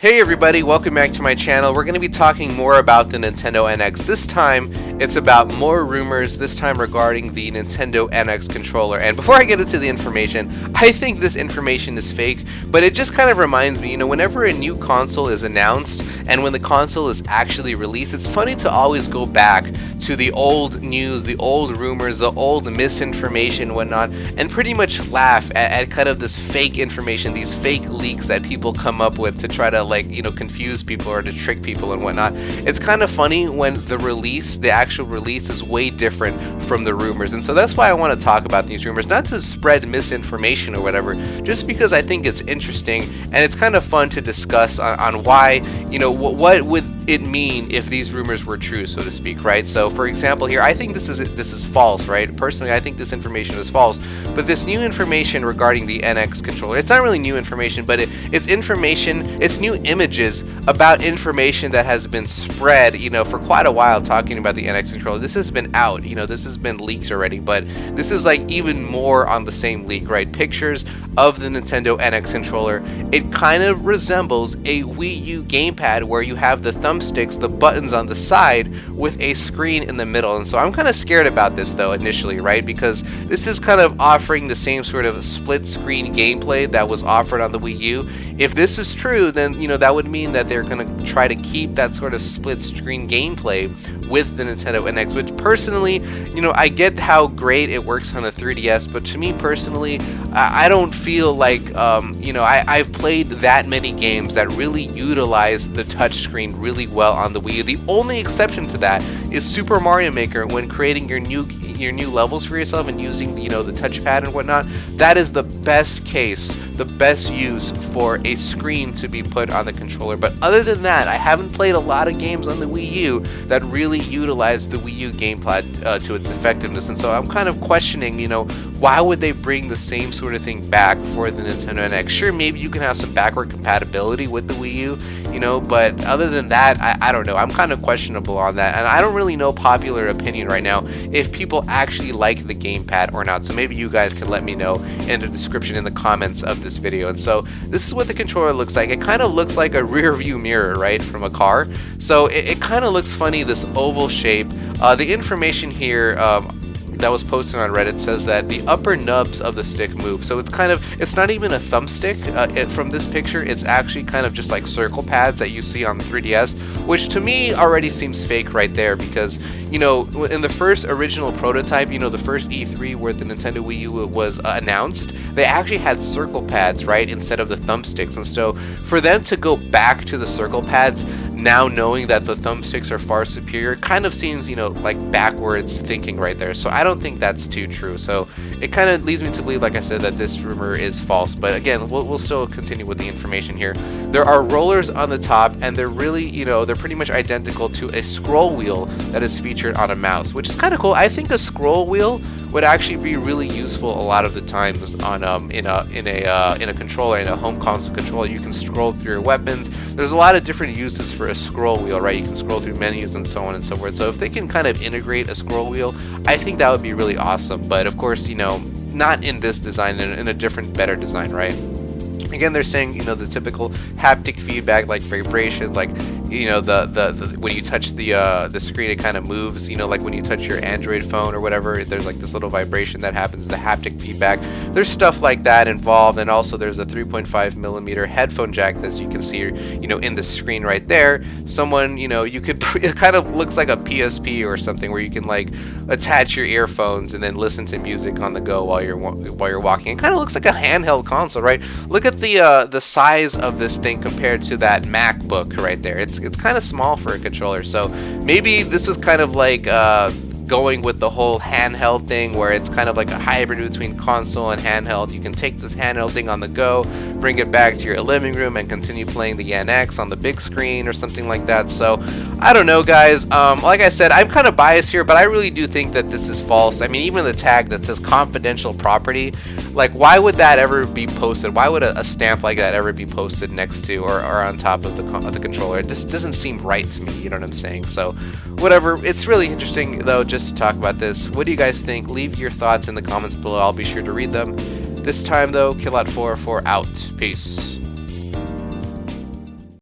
Hey everybody, welcome back to my channel. We're going to be talking more about the Nintendo NX. This time, it's about more rumors, this time regarding the Nintendo NX controller. And before I get into the information, I think this information is fake, but it just kind of reminds me, whenever a new console is announced and when the console is actually released, it's funny to always go back to the old news, the old rumors, the old misinformation, whatnot, and pretty much laugh at kind of this fake information, these fake leaks that people come up with to try to confuse people or to trick people and whatnot. It's kind of funny when the actual release is way different from the rumors. And so that's why I want to talk about these rumors, not to spread misinformation or whatever, just because I think it's interesting and it's kind of fun to discuss on why, what would it mean if these rumors were true, so to speak, right? So for example here, I think this is false, right? Personally, I think this information is false, but this new information regarding the NX controller, it's not really new information, but it's information, it's new images about information that has been spread, for quite a while, talking about the NX controller. This has been out, this has been leaked already, but this is like even more on the same leak, right? Pictures of the Nintendo NX controller. It kind of resembles a Wii U Gamepad where you have the thumbsticks, the buttons on the side with a screen in the middle. And so I'm kind of scared about this though initially, right? Because this is kind of offering the same sort of split screen gameplay that was offered on the Wii U. If this is true, then that would mean that they're going to try to keep that sort of split screen gameplay with the Nintendo NX, which personally, I get how great it works on the 3DS, but to me personally, I don't feel like, I've played that many games that really utilize the touchscreen really well on the Wii U. The only exception to that is Super Mario Maker. When creating your new levels for yourself and using the touchpad and whatnot, that is the best case, the best use for a screen to be put on the controller. But other than that, I haven't played a lot of games on the Wii U that really utilize the Wii U gamepad to its effectiveness. And so I'm kind of questioning, why would they bring the same sort of thing back for the Nintendo NX? Sure, maybe you can have some backward compatibility with the Wii U, but other than that, I don't know. I'm kind of questionable on that, and I don't really know popular opinion right now if people actually like the gamepad or not. So maybe you guys can let me know in the description, in the comments of this video. And so this is what the controller looks like. It kind of looks like a rear view mirror, right, from a car. So it kind of looks funny, this oval shape. The information here that was posted on Reddit says that the upper nubs of the stick move. So it's not even a thumbstick. From this picture, it's actually kind of just like circle pads that you see on the 3DS, which to me already seems fake right there, because in the first original prototype, the first E3 where the Nintendo Wii U was announced, they actually had circle pads, right, instead of the thumbsticks. And so for them to go back to the circle pads now, knowing that the thumbsticks are far superior, kind of seems like backwards thinking right there. So I don't think that's too true. So it kind of leads me to believe, like I said, that this rumor is false. But again, we'll still continue with the information here. There are rollers on the top, and they're really, they're pretty much identical to a scroll wheel that is featured on a mouse, which is kind of cool. I think a scroll wheel would actually be really useful a lot of the times on in a controller, in a home console controller. You can scroll through your weapons. There's a lot of different uses for a scroll wheel, right? You can scroll through menus and so on and so forth. So if they can kind of integrate a scroll wheel, I think that would be really awesome. But of course, not in this design, in a different, better design, right? Again, they're saying, the typical haptic feedback, like vibrations, like, the when you touch the screen, it kind of moves, like when you touch your Android phone or whatever, there's like this little vibration that happens, the haptic feedback. There's stuff like that involved, and also there's a 3.5mm headphone jack, as you can see, in the screen right there. Someone, you could, it kind of looks like a PSP or something where you can like attach your earphones and then listen to music on the go while you're walking. It kind of looks like a handheld console, right? Look at the size of this thing compared to that MacBook right there. It's kind of small for a controller. So maybe this was kind of like going with the whole handheld thing, where it's kind of like a hybrid between console and handheld. You can take this handheld thing on the go, bring it back to your living room, and continue playing the NX on the big screen or something like that. So I don't know, guys. Like I said, I'm kind of biased here, but I really do think that this is false. I mean, even the tag that says confidential property, like, why would that ever be posted? Why would a stamp like that ever be posted next to or on top of the controller? It just doesn't seem right to me, you know what I'm saying? So whatever, it's really interesting though just to talk about this. What do you guys think? Leave your thoughts in the comments below. I'll be sure to read them. This time though, Killout4 out. Peace.